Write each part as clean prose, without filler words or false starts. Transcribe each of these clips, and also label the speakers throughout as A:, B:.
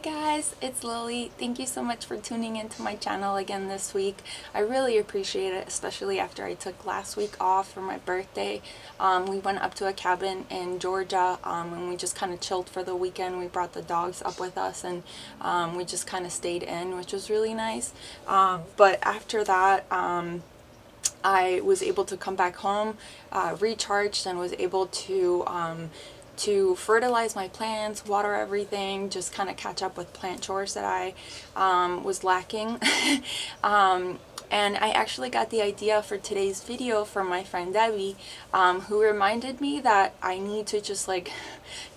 A: guys, it's Lily. Thank you so much for tuning into my channel again this week. I really appreciate it, especially after I took last week off for my birthday. We went up to a cabin in Georgia and we just kind of chilled for the weekend. We brought the dogs up with us and we just kind of stayed in, which was really nice. But after that, I was able to come back home, recharged, and was able to fertilize my plants, water everything, just kind of catch up with plant chores that I was lacking. And I actually got the idea for today's video from my friend Debbie, who reminded me that I need to just like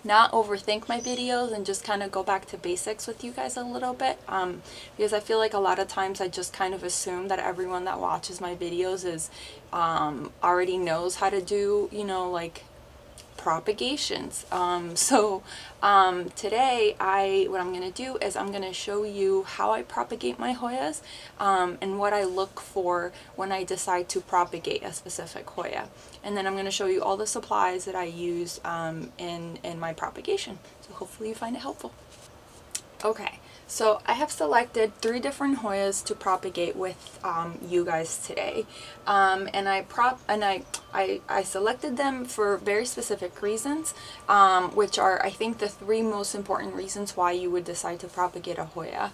A: not overthink my videos and just kind of go back to basics with you guys a little bit, because I feel like a lot of times I just kind of assume that everyone that watches my videos is already knows how to do, you know, like propagations. Today what I'm going to do is I'm going to show you how I propagate my Hoyas and what I look for when I decide to propagate a specific Hoya. And then I'm going to show you all the supplies that I use in my propagation. So hopefully you find it helpful. Okay, so I have selected 3 different Hoyas to propagate with you guys today, and I selected them for very specific reasons, which are, I think, the 3 most important reasons why you would decide to propagate a Hoya.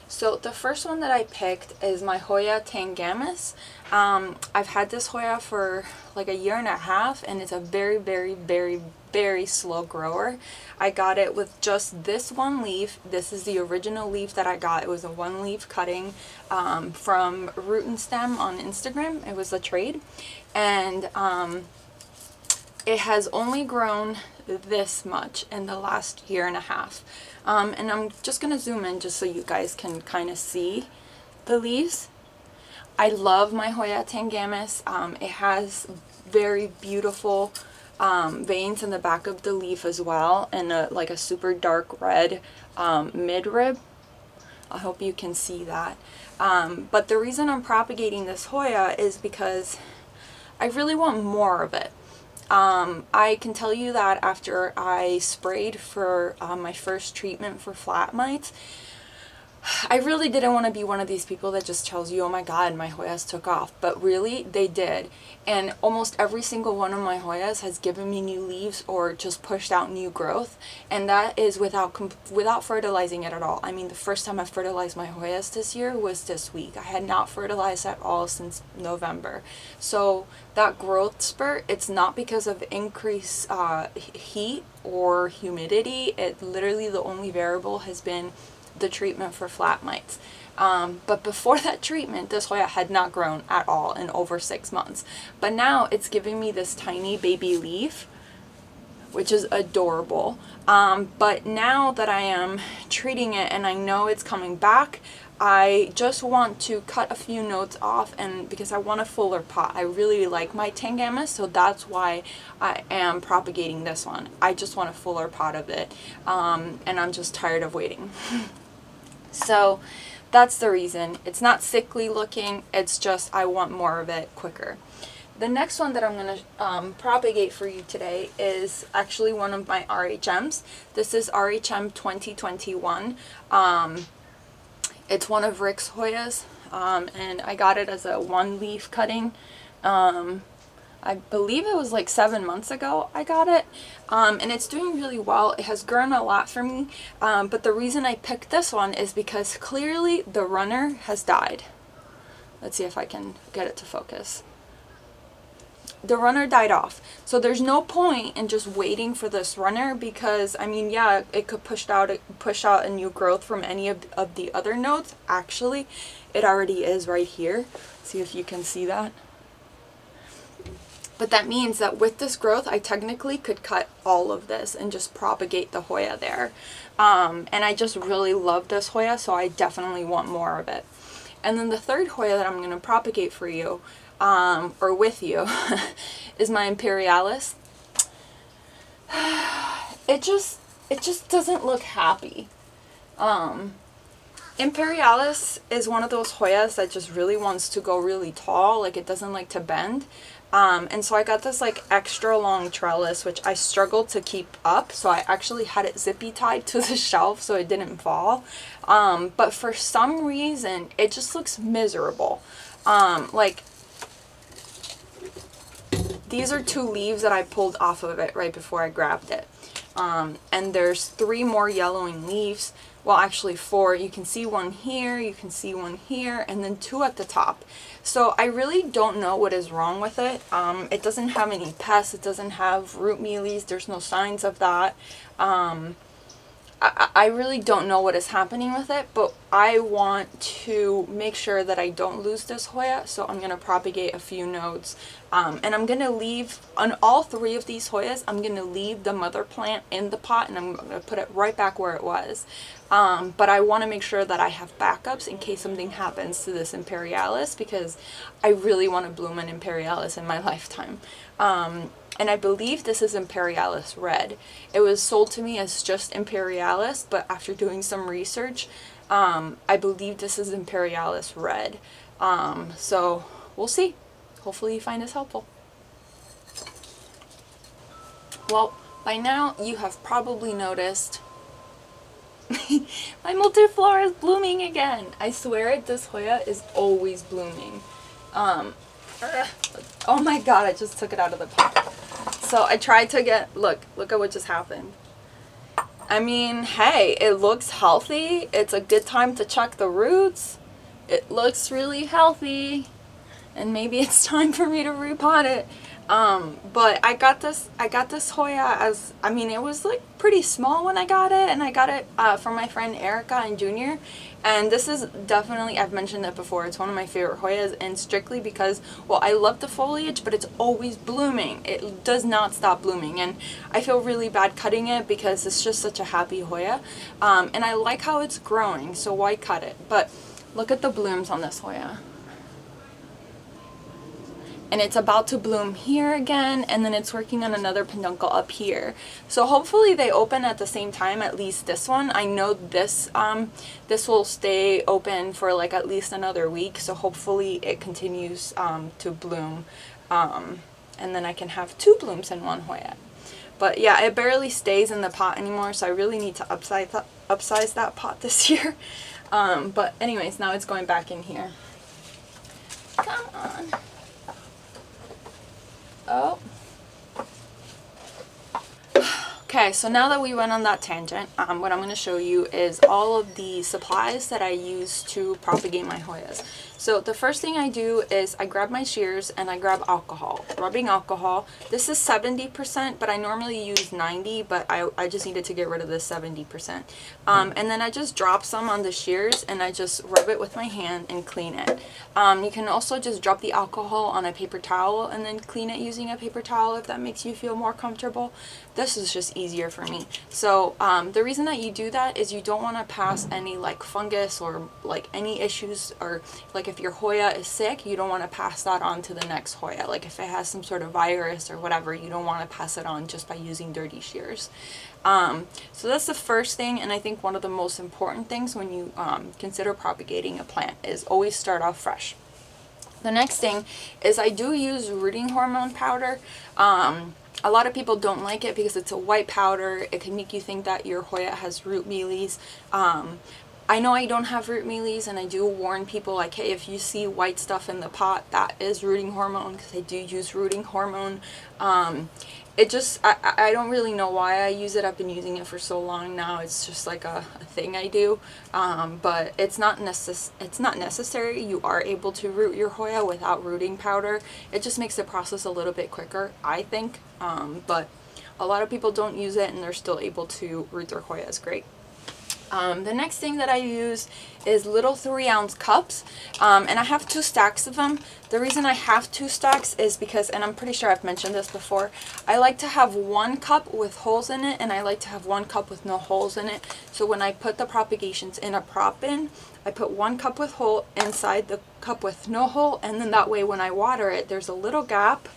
A: So the first one that I picked is my Hoya TANGGAMUS. I've had this Hoya for like 1.5 years, and it's a very, very, very, very slow grower. I got it with just this one leaf. This is the original leaf that I got. It was a 1-leaf cutting from Root and Stem on Instagram. It was a trade, and it has only grown this much in the last 1.5 years. And I'm just gonna zoom in just so you guys can kind of see the leaves. I love my Hoya TANGGAMUS. It has very beautiful veins in the back of the leaf as well, and like a super dark red midrib. I hope you can see that. But the reason I'm propagating this Hoya is because I really want more of it. I can tell you that after I sprayed for my first treatment for flat mites, I really didn't want to be one of these people that just tells you, oh my god, my Hoyas took off. But really, they did. And almost every single one of my Hoyas has given me new leaves or just pushed out new growth. And that is without fertilizing it at all. I mean, the first time I fertilized my Hoyas this year was this week. I had not fertilized at all since November. So that growth spurt, it's not because of increased heat or humidity. It literally, the only variable has been the treatment for flat mites. But before that treatment, this Hoya had not grown at all in over 6 months. But now it's giving me this tiny baby leaf, which is adorable. But now that I am treating it and I know it's coming back, I just want to cut a few nodes off, and because I want a fuller pot. I really like my TANGGAMUS, so that's why I am propagating this one. I just want a fuller pot of it, and I'm just tired of waiting. So that's the reason. It's not sickly looking, it's just I want more of it quicker. The next one that I'm going to propagate for you today is actually one of my RHMs. This is RHM 2021. It's one of Rick's Hoyas, and I got it as a 1-leaf cutting. I believe it was like 7 months ago I got it, and it's doing really well. It has grown a lot for me, but the reason I picked this one is because clearly the runner has died. Let's see if I can get it to focus. The runner died off, so there's no point in just waiting for this runner, because I mean, yeah, it could push out a new growth from any of the other nodes. Actually, it already is right here. See if you can see that. But that means that with this growth, I technically could cut all of this and just propagate the Hoya there. And I just really love this Hoya, so I definitely want more of it. And then the third Hoya that I'm going to propagate for you, or with you, is my Imperialis. It just doesn't look happy. Imperialis is one of those Hoyas that just really wants to go really tall, like it doesn't like to bend. And so I got this like extra long trellis, which I struggled to keep up. So I actually had it zippy tied to the shelf so it didn't fall. But for some reason, it just looks miserable. Like, these are 2 leaves that I pulled off of it right before I grabbed it. And there's 3 more yellowing leaves. Well, actually 4. You can see one here, you can see one here, and then 2 at the top. So I really don't know what is wrong with it. It doesn't have any pests, it doesn't have root mealies, there's no signs of that. I really don't know what is happening with it, but I want to make sure that I don't lose this Hoya, so I'm going to propagate a few nodes. And I'm going to leave, on all 3 of these Hoyas, I'm going to leave the mother plant in the pot, and I'm going to put it right back where it was. But I want to make sure that I have backups in case something happens to this Imperialis, because I really want to bloom an Imperialis in my lifetime. And I believe this is Imperialis Red. It was sold to me as just Imperialis, but after doing some research, I believe this is Imperialis Red. So we'll see. Hopefully you find this helpful. Well, by now you have probably noticed my multiflora is blooming again. I swear this Hoya is always blooming. Oh my god, I just took it out of the pot. So I tried to get, look at what just happened. I mean, hey, it looks healthy. It's a good time to check the roots. It looks really healthy. And maybe it's time for me to repot it. But I got this Hoya as, I mean, it was like pretty small when I got it, and I got it from my friend Erica and Junior. And this is definitely, I've mentioned it before, it's one of my favorite Hoyas, and strictly because, well, I love the foliage, but it's always blooming. It does not stop blooming, and I feel really bad cutting it because it's just such a happy Hoya. And I like how it's growing, so why cut it? But look at the blooms on this Hoya. And it's about to bloom here again, and then it's working on another peduncle up here. So hopefully they open at the same time, at least this one. I know this this will stay open for like at least another week, so hopefully it continues to bloom. And then I can have 2 blooms in one Hoya. But yeah, it barely stays in the pot anymore, so I really need to upsize that pot this year. But anyways, now it's going back in here. Come on. Oh. Okay, so now that we went on that tangent, what I'm going to show you is all of the supplies that I use to propagate my Hoyas. So the first thing I do is I grab my shears and I grab alcohol, rubbing alcohol. This is 70%, but I normally use 90, but I just needed to get rid of the 70%. And then I just drop some on the shears and I just rub it with my hand and clean it. You can also just drop the alcohol on a paper towel and then clean it using a paper towel if that makes you feel more comfortable. This is just easier for me. So the reason that you do that is you don't want to pass any like fungus or like any issues, or like if your Hoya is sick, you don't want to pass that on to the next Hoya. Like if it has some sort of virus or whatever, you don't want to pass it on just by using dirty shears. So that's the first thing, and I think one of the most important things when you consider propagating a plant is always start off fresh. The next thing is I do use rooting hormone powder. A lot of people don't like it because it's a white powder. It can make you think that your Hoya has root mealies. I know I don't have root mealies, and I do warn people like, hey, if you see white stuff in the pot, that is rooting hormone, because I do use rooting hormone. It just, I don't really know why I use it. I've been using it for so long now. It's just like a thing I do. But it's not necessary. You are able to root your Hoya without rooting powder. It just makes the process a little bit quicker, I think. But a lot of people don't use it and they're still able to root their Hoyas great. The next thing that I use is little 3-ounce cups, and I have 2 stacks of them. The reason I have 2 stacks is because, and I'm pretty sure I've mentioned this before, I like to have 1 cup with holes in it, and I like to have 1 cup with no holes in it. So when I put the propagations in a prop bin, I put 1 cup with hole inside the cup with no hole, and then that way when I water it, there's a little gap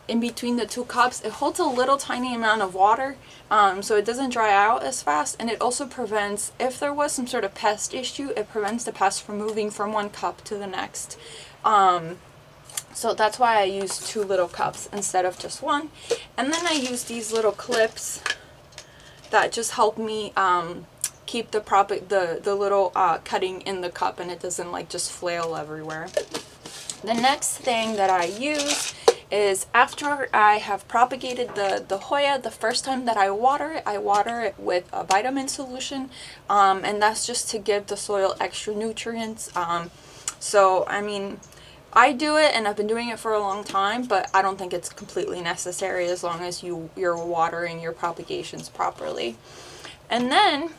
A: in between the 2 cups. It holds a little tiny amount of water, so it doesn't dry out as fast, and it also prevents, if there was some sort of pest issue, it prevents the pest from moving from 1 cup to the next. So that's why I use 2 little cups instead of just 1. And then I use these little clips that just help me keep the little cutting in the cup, and it doesn't like just flail everywhere. The next thing that I use is, after I have propagated the Hoya, the first time that I water it with a vitamin solution, and that's just to give the soil extra nutrients. So I mean, I do it, and I've been doing it for a long time, but I don't think it's completely necessary as long as you're watering your propagations properly. And then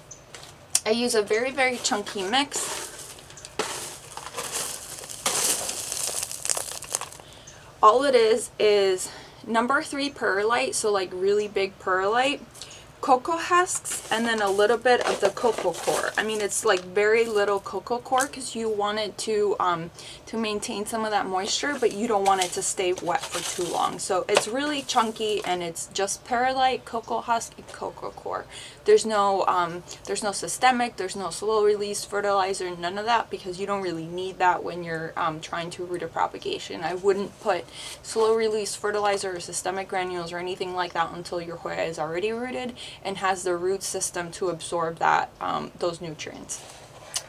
A: I use a very, very chunky mix. All it is number 3 perlite, so like really big perlite, cocoa husks, and then a little bit of the cocoa core. I mean, it's like very little cocoa core because you want it to maintain some of that moisture, but you don't want it to stay wet for too long. So it's really chunky, and it's just perlite, cocoa husk, and cocoa core. There's no systemic, there's no slow release fertilizer, none of that, because you don't really need that when you're trying to root a propagation. I wouldn't put slow release fertilizer or systemic granules or anything like that until your Hoya is already rooted and has the root system to absorb that those nutrients.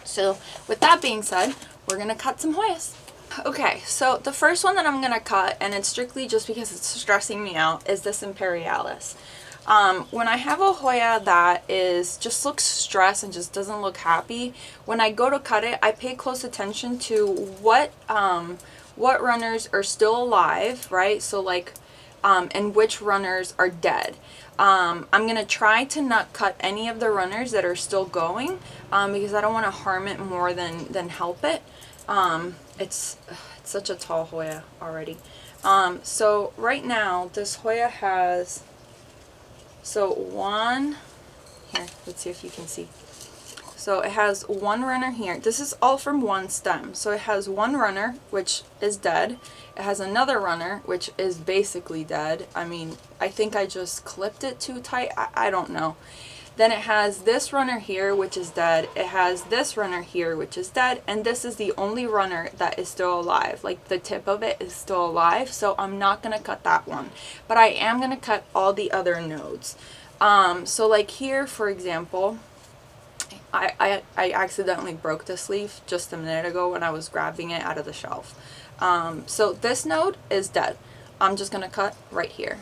A: So with that being said, we're gonna cut some Hoyas. Okay, so the first one that I'm gonna cut, and it's strictly just because it's stressing me out, is this Imperialis. When I have a Hoya that just looks stressed and just doesn't look happy, when I go to cut it, I pay close attention to what runners are still alive, right? So like, and which runners are dead. I'm going to try to not cut any of the runners that are still going, because I don't want to harm it more than help it. It's such a tall Hoya already. So right now, this Hoya has, here, let's see if you can see. So it has 1 runner here. This is all from 1 stem. So it has 1 runner, which is dead. It has another runner, which is basically dead. I mean, I think I just clipped it too tight. I don't know. Then it has this runner here, which is dead. It has this runner here, which is dead. And this is the only runner that is still alive. Like, the tip of it is still alive. So I'm not going to cut that one. But I am going to cut all the other nodes. So like here, for example, I accidentally broke this leaf just a minute ago when I was grabbing it out of the shelf. So this node is dead. I'm just going to cut right here.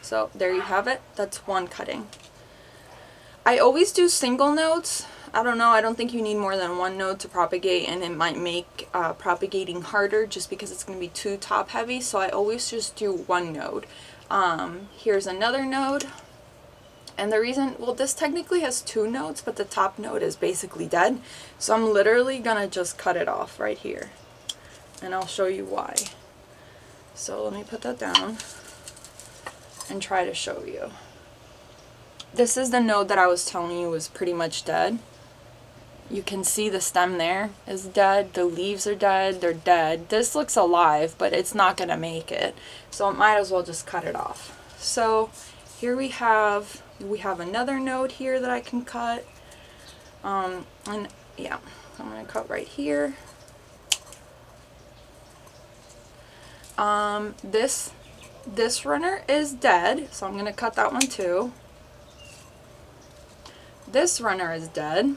A: So there you have it. That's 1 cutting. I always do single nodes. I don't know, I don't think you need more than 1 node to propagate, and it might make propagating harder just because it's going to be too top heavy. So I always just do 1 node. Here's another node. And the reason, well, this technically has 2 nodes, but the top node is basically dead. So I'm literally going to just cut it off right here. And I'll show you why. So let me put that down and try to show you. This is the node that I was telling you was pretty much dead. You can see the stem there is dead. The leaves are dead. They're dead. This looks alive, but it's not going to make it. So I might as well just cut it off. So here we have another node here that I can cut. And yeah, I'm going to cut right here. This runner is dead, so I'm going to cut that one too. This runner is dead.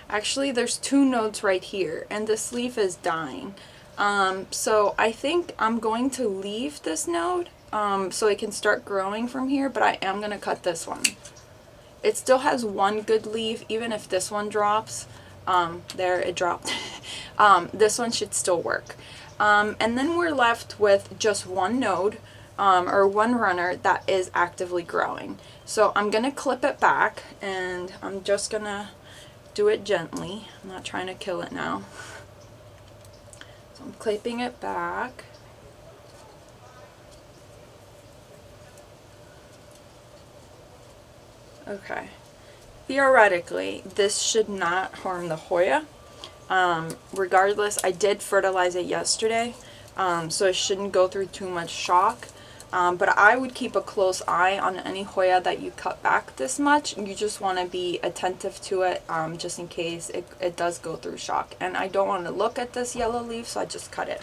A: Actually, there's 2 nodes right here, and this leaf is dying. So I think I'm going to leave this node so it can start growing from here, but I am going to cut this one. It still has 1 good leaf, even if this one drops. There, it dropped. This one should still work. And then we're left with just 1 node, or 1 runner that is actively growing. So I'm going to clip it back, and I'm just going to do it gently. I'm not trying to kill it now. So I'm clipping it back. Okay. Theoretically, this should not harm the Hoya. Regardless, I did fertilize it yesterday, so it shouldn't go through too much shock. But I would keep a close eye on any Hoya that you cut back this much. You just want to be attentive to it, just in case it does go through shock. And I don't want to look at this yellow leaf, so I just cut it.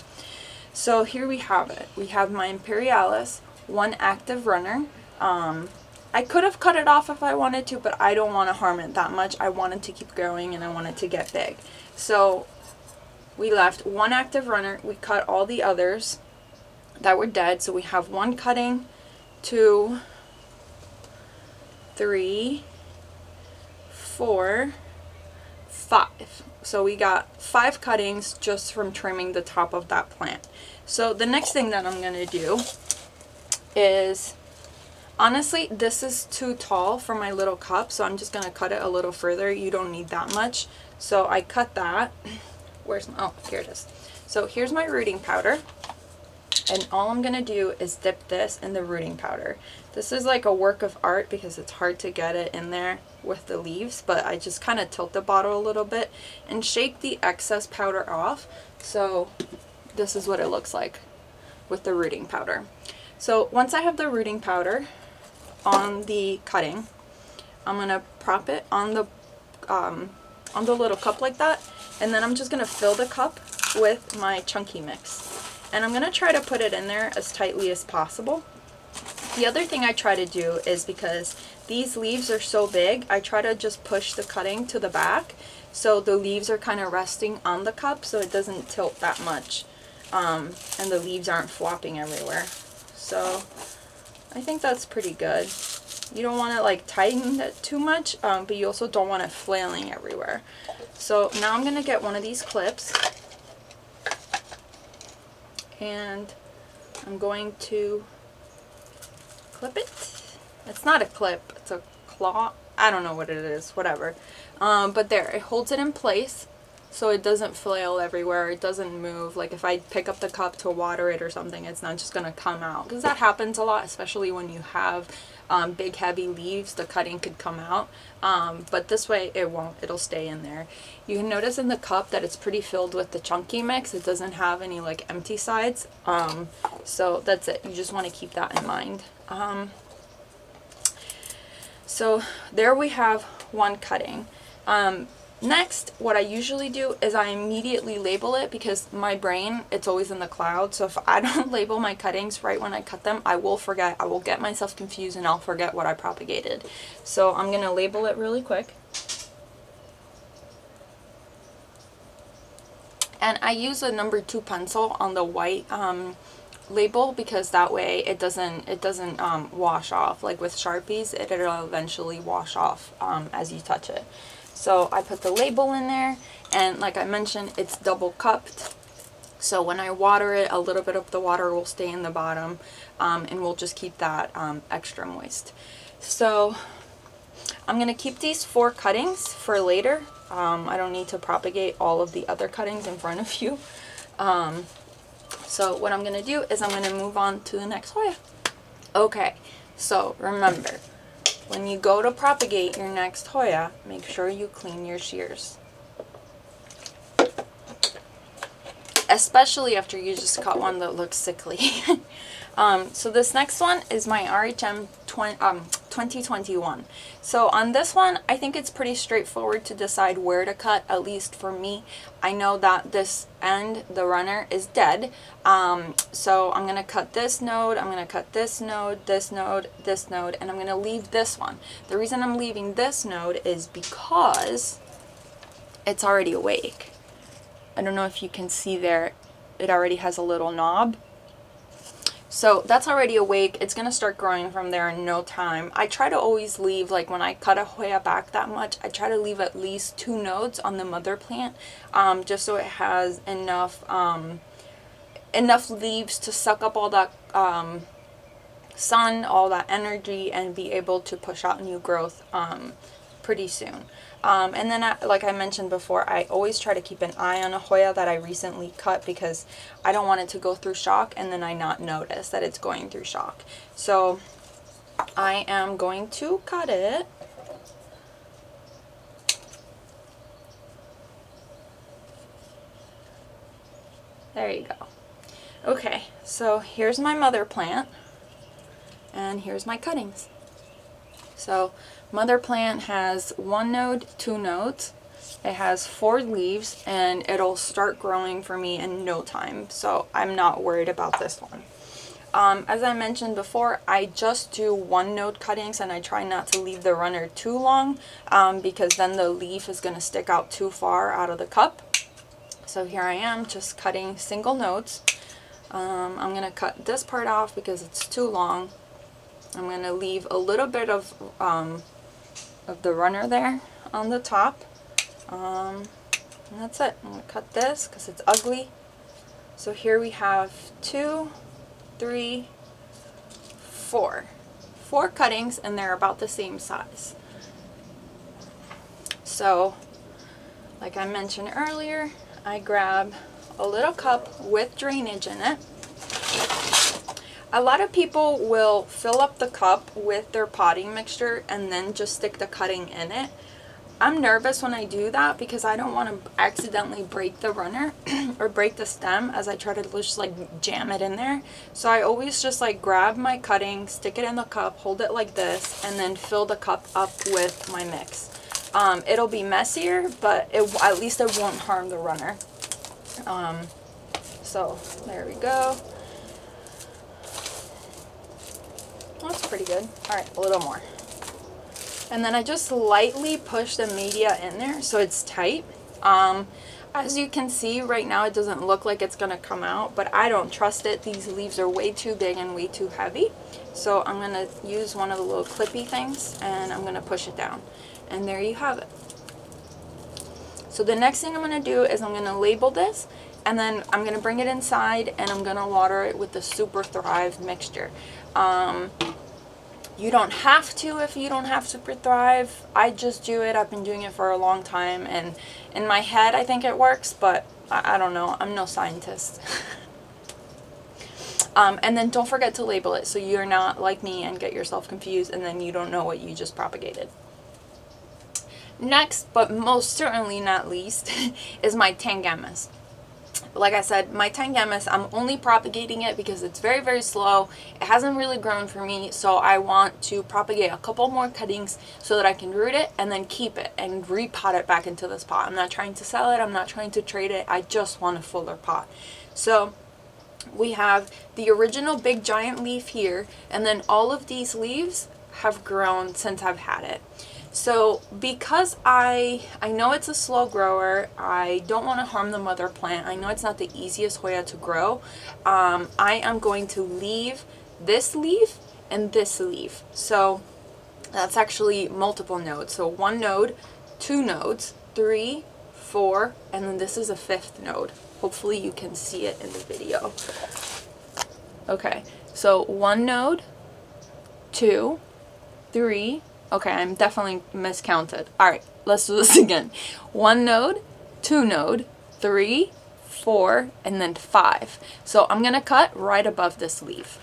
A: So here we have it. We have my Imperialis, one active runner. I could have cut it off if I wanted to, but I don't want to harm it that much. I wanted to keep growing and I wanted to get big. So we left one active runner. We cut all the others that were dead. So we have one cutting, 2, 3, 4, 5. So we got 5 cuttings just from trimming the top of that plant. So the next thing that I'm going to do is, honestly, this is too tall for my little cup, so I'm just going to cut it a little further. You don't need that much. So I cut that. Where's my, oh, here it is. So here's my rooting powder. And all I'm going to do is dip this in the rooting powder. This is like a work of art because it's hard to get it in there with the leaves, but I just kind of tilt the bottle a little bit and shake the excess powder off. So this is what it looks like with the rooting powder. So once I have the rooting powder on the cutting, I'm going to prop it on the little cup like that, and then I'm just going to fill the cup with my chunky mix. And I'm going to try to put it in there as tightly as possible. The other thing I try to do is, because these leaves are so big, I try to just push the cutting to the back so the leaves are kind of resting on the cup so it doesn't tilt that much, and the leaves aren't flopping everywhere. So I think that's pretty good. You don't want to like tighten it too much, but you also don't want it flailing everywhere. So now I'm going to get one of these clips. And I'm going to clip it. It's not a clip, it's a claw. I don't know what it is, whatever. But there, it holds it in place so it doesn't flail everywhere. It doesn't move. Like if I pick up the cup to water it or something, it's not just going to come out. Because that happens a lot, especially when you have big heavy leaves, the cutting could come out. But this way it won't, it'll stay in there. You can notice in the cup that it's pretty filled with the chunky mix. It doesn't have any like empty sides. So that's it. You just want to keep that in mind. So there we have one cutting. Next, what I usually do is I immediately label it, because my brain, it's always in the cloud. So if I don't label my cuttings right when I cut them, I will forget. I will get myself confused and I'll forget what I propagated. So I'm going to label it really quick. And I use a number 2 pencil on the white label, because that way it doesn't wash off. Like with Sharpies, it'll eventually wash off as you touch it. So I put the label in there, and like I mentioned, it's double cupped. So when I water it, a little bit of the water will stay in the bottom, and we'll just keep that extra moist. So I'm going to keep these 4 cuttings for later. I don't need to propagate all of the other cuttings in front of you. So what I'm going to do is I'm going to move on to the next Hoya. Okay, so remember, when you go to propagate your next Hoya, make sure you clean your shears. Especially after you just cut one that looks sickly. So this next one is my RHM 2021. So on this one, I think it's pretty straightforward to decide where to cut, at least for me. I know that this end, the runner, is dead. So I'm going to cut this node, I'm going to cut this node, this node, this node, and I'm going to leave this one. The reason I'm leaving this node is because it's already awake. I don't know if you can see there, it already has a little knob. So that's already awake. It's going to start growing from there in no time. I try to always leave, like when I cut a Hoya back that much, I try to leave at least 2 nodes on the mother plant, just so it has enough leaves to suck up all that sun, all that energy, and be able to push out new growth pretty soon. And then, like I mentioned before, I always try to keep an eye on a Hoya that I recently cut, because I don't want it to go through shock and then I not notice that it's going through shock. So I am going to cut it. There you go. Okay, so here's my mother plant. And here's my cuttings. So mother plant has 1 node, 2 nodes. It has 4 leaves, and it'll start growing for me in no time. So I'm not worried about this one. As I mentioned before, I just do 1 node cuttings, and I try not to leave the runner too long because then the leaf is going to stick out too far out of the cup. So here I am just cutting single nodes. I'm going to cut this part off because it's too long. I'm going to leave a little bit of the runner there on the top. And that's it. I'm going to cut this because it's ugly. So here we have 2, 3, 4. 4 cuttings, and they're about the same size. So, like I mentioned earlier, I grab a little cup with drainage in it. A lot of people will fill up the cup with their potting mixture and then just stick the cutting in it. I'm nervous when I do that because I don't want to accidentally break the runner or break the stem as I try to just like jam it in there. So I always just like grab my cutting, stick it in the cup, hold it like this, and then fill the cup up with my mix. It'll be messier, but at least it won't harm the runner. So there we go. That's pretty good. All right, a little more. And then I just lightly push the media in there so it's tight. As you can see right now, it doesn't look like it's gonna come out, but I don't trust it. These leaves are way too big and way too heavy. So I'm gonna use one of the little clippy things and I'm gonna push it down. And there you have it. So the next thing I'm gonna do is I'm gonna label this, and then I'm gonna bring it inside and I'm gonna water it with the Super Thrive mixture. You don't have to if you don't have Super Thrive. I just do it. I've been doing it for a long time, and in my head I think it works, but I don't know. I'm no scientist. And then don't forget to label it so you're not like me and get yourself confused and then you don't know what you just propagated. Next, but most certainly not least, is my TANGGAMUS. Like I said, my TANGGAMUS, I'm only propagating it because it's very, very slow. It hasn't really grown for me, so I want to propagate a couple more cuttings so that I can root it and then keep it and repot it back into this pot. I'm not trying to sell it. I'm not trying to trade it. I just want a fuller pot. So we have the original big giant leaf here, and then all of these leaves have grown since I've had it. So because I know it's a slow grower, I don't want to harm the mother plant. I know it's not the easiest Hoya to grow. I am going to leave this leaf and this leaf. So that's actually multiple nodes. So 1 node, 2 nodes, 3, 4, and then this is a 5th node. Hopefully you can see it in the video. Okay, so 1 node, 2, 3, okay, I'm definitely miscounted. All right, let's do this again. 1 node, 2 node, 3, 4, and then 5. So I'm gonna cut right above this leaf.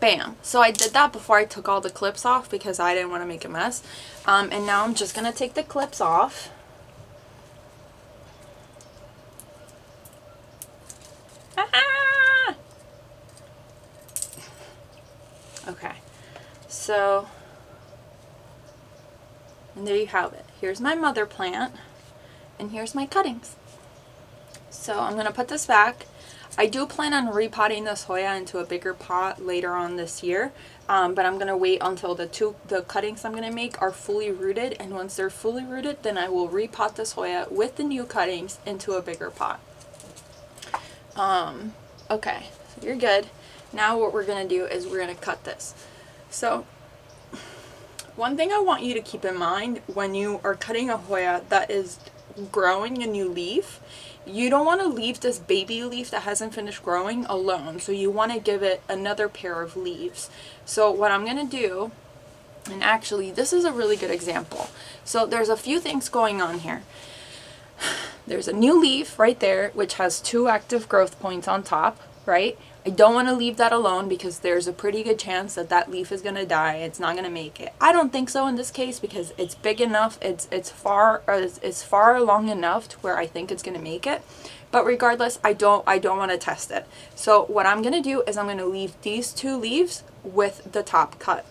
A: Bam. So I did that before I took all the clips off because I didn't want to make a mess. And now I'm just gonna take the clips off. Ah! Okay. So, and there you have it. Here's my mother plant, and here's my cuttings. So I'm going to put this back. I do plan on repotting this Hoya into a bigger pot later on this year, but I'm going to wait until the cuttings I'm going to make are fully rooted, and once they're fully rooted, then I will repot this Hoya with the new cuttings into a bigger pot. Okay, so you're good. Now what we're going to do is we're going to cut this. So one thing I want you to keep in mind when you are cutting a Hoya that is growing a new leaf, you don't want to leave this baby leaf that hasn't finished growing alone. So you want to give it another pair of leaves. So what I'm going to do, and actually this is a really good example. So there's a few things going on here. There's a new leaf right there, which has 2 active growth points on top, right? I don't want to leave that alone because there's a pretty good chance that that leaf is going to die. It's not going to make it. I don't think so in this case because it's big enough. It's far along enough to where I think it's going to make it. But regardless, I don't want to test it. So what I'm going to do is I'm going to leave these 2 leaves with the top cut.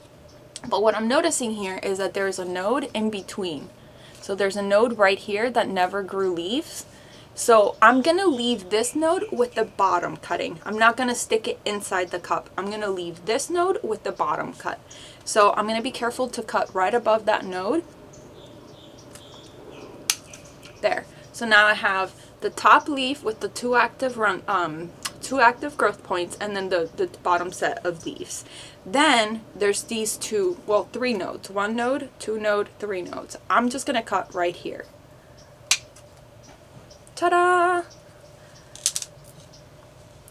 A: But what I'm noticing here is that there's a node in between. So there's a node right here that never grew leaves. So I'm going to leave this node with the bottom cutting. I'm not going to stick it inside the cup. I'm going to leave this node with the bottom cut. So I'm going to be careful to cut right above that node. There. So now I have the top leaf with the 2 active growth points and then the bottom set of leaves. Then there's these 3 nodes. 1 node, 2 node, 3 nodes. I'm just going to cut right here. Ta-da!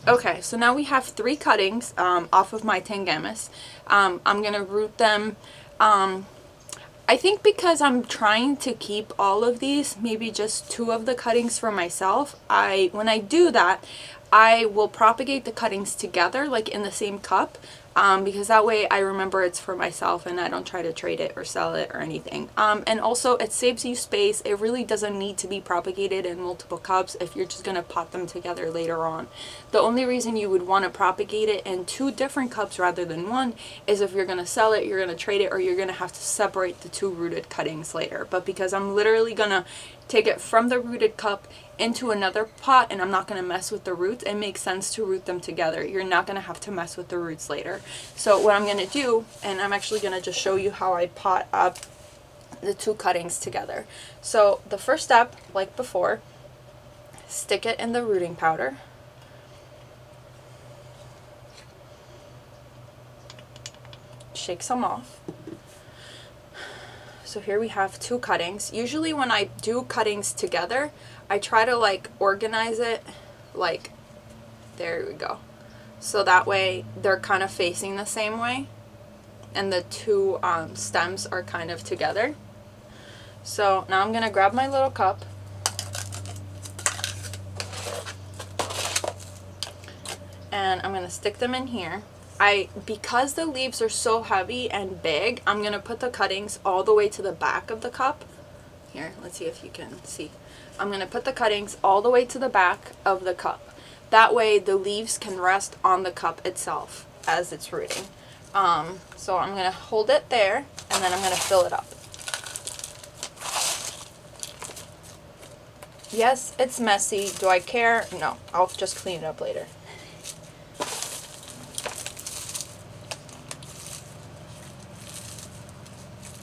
A: Okay, so now we have 3 cuttings off of my Tangamus. I'm going to root them. I think because I'm trying to keep all of these, maybe just 2 of the cuttings for myself, when I do that, I will propagate the cuttings together, like in the same cup, because that way I remember it's for myself and I don't try to trade it or sell it or anything. And also it saves you space. It really doesn't need to be propagated in multiple cups if you're just going to pot them together later on. The only reason you would want to propagate it in 2 different cups rather than 1 is if you're going to sell it, you're going to trade it, or you're going to have to separate the 2 rooted cuttings later. But because I'm literally going to take it from the rooted cup into another pot and I'm not going to mess with the roots, it makes sense to root them together. You're not going to have to mess with the roots later. So what I'm going to do, and I'm actually going to just show you how I pot up the 2 cuttings together. So the first step, like before, stick it in the rooting powder. Shake some off. So here we have 2 cuttings. Usually when I do cuttings together, I try to like organize it like, there we go. So that way they're kind of facing the same way and the 2 stems are kind of together. So now I'm going to grab my little cup and I'm going to stick them in here. Because the leaves are so heavy and big, I'm going to put the cuttings all the way to the back of the cup. Here, let's see if you can see. I'm going to put the cuttings all the way to the back of the cup. That way the leaves can rest on the cup itself as it's rooting. So I'm going to hold it there and then I'm going to fill it up. Yes, it's messy. Do I care? No, I'll just clean it up later.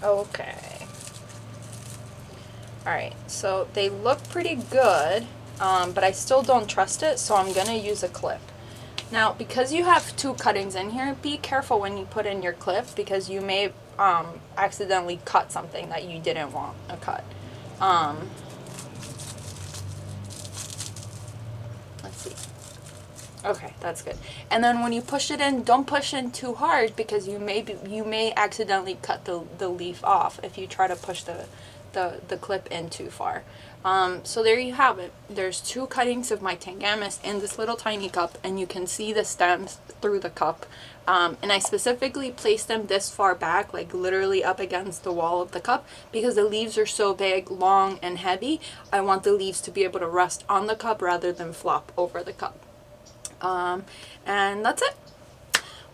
A: Okay. Alright, so they look pretty good, but I still don't trust it, so I'm going to use a clip. Now, because you have 2 cuttings in here, be careful when you put in your clip because you may accidentally cut something that you didn't want to cut. Let's see. Okay, that's good. And then when you push it in, don't push in too hard because you may accidentally cut the leaf off if you try to push the clip in too far. So there you have it. There's 2 cuttings of my Tangamus in this little tiny cup, and you can see the stems through the cup. And I specifically placed them this far back, like literally up against the wall of the cup, because the leaves are so big, long, and heavy. I want the leaves to be able to rest on the cup rather than flop over the cup. And that's it.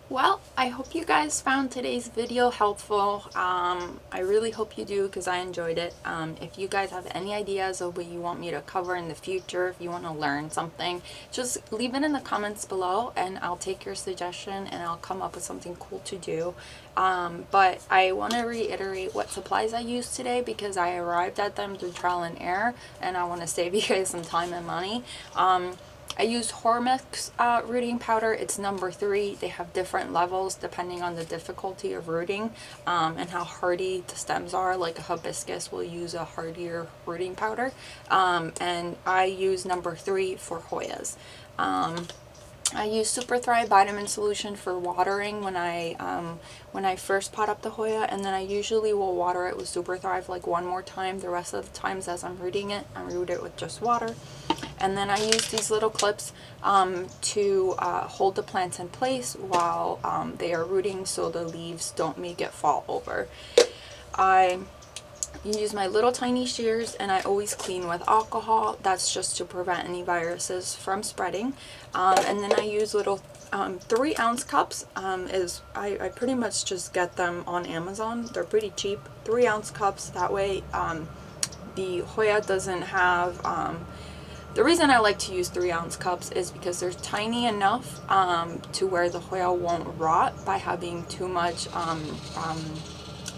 A: Well, I hope you guys found today's video helpful. I really hope you do because I enjoyed it. If you guys have any ideas of what you want me to cover in the future, if you want to learn something, just leave it in the comments below and I'll take your suggestion and I'll come up with something cool to do. But I want to reiterate what supplies I used today because I arrived at them through trial and error and I want to save you guys some time and money. I used Hormex rooting powder. It's number 3. They have different levels depending on the difficulty of rooting and how hardy the stems are. Like a hibiscus will use a hardier rooting powder. And I use number 3 for Hoyas. I use Super Thrive vitamin solution for watering when I first pot up the Hoya, and then I usually will water it with Super Thrive like 1 more time. The rest of the times as I'm rooting it, I root it with just water. And then I use these little clips to hold the plants in place while they are rooting, so the leaves don't make it fall over. I use my little tiny shears, and I always clean with alcohol. That's just to prevent any viruses from spreading. And then I use little 3-ounce cups. I pretty much just get them on Amazon. They're pretty cheap. 3-ounce cups. That way the Hoya doesn't have the reason I like to use 3-ounce cups is because they're tiny enough to where the Hoya won't rot by having too much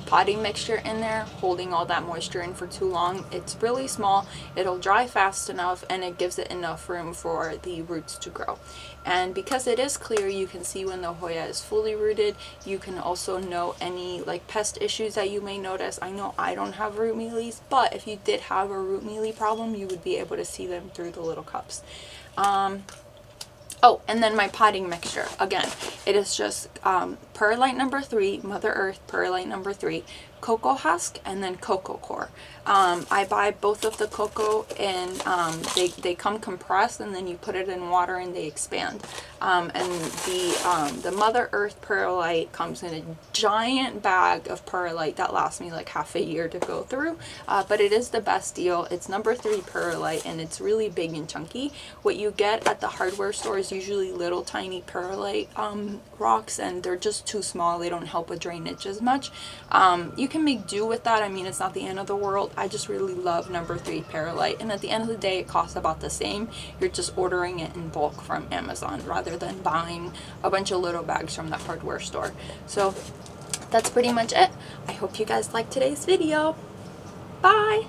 A: potting mixture in there, holding all that moisture in for too long. It's really small, it'll dry fast enough, and it gives it enough room for the roots to grow. And because it is clear, you can see when the Hoya is fully rooted. You can also know any like pest issues that you may notice. I know I don't have root mealies, but if you did have a root mealy problem, you would be able to see them through the little cups. Oh, and then my potting mixture. Again, it is just perlite number 3, Mother Earth perlite number 3, cocoa husk, and then cocoa core. I buy both of the cocoa, and they come compressed, and then you put it in water and they expand. And the Mother Earth perlite comes in a giant bag of perlite that lasts me like half a year to go through. But it is the best deal. It's number 3 perlite, and it's really big and chunky. What you get at the hardware store is usually little tiny perlite rocks, and they're just too small. They don't help with drainage as much. You can make do with that. I mean, it's not the end of the world. I just really love number 3 perlite, and at the end of the day it costs about the same. You're just ordering it in bulk from Amazon rather than buying a bunch of little bags from the hardware store. So that's pretty much it. I hope you guys liked today's video. Bye!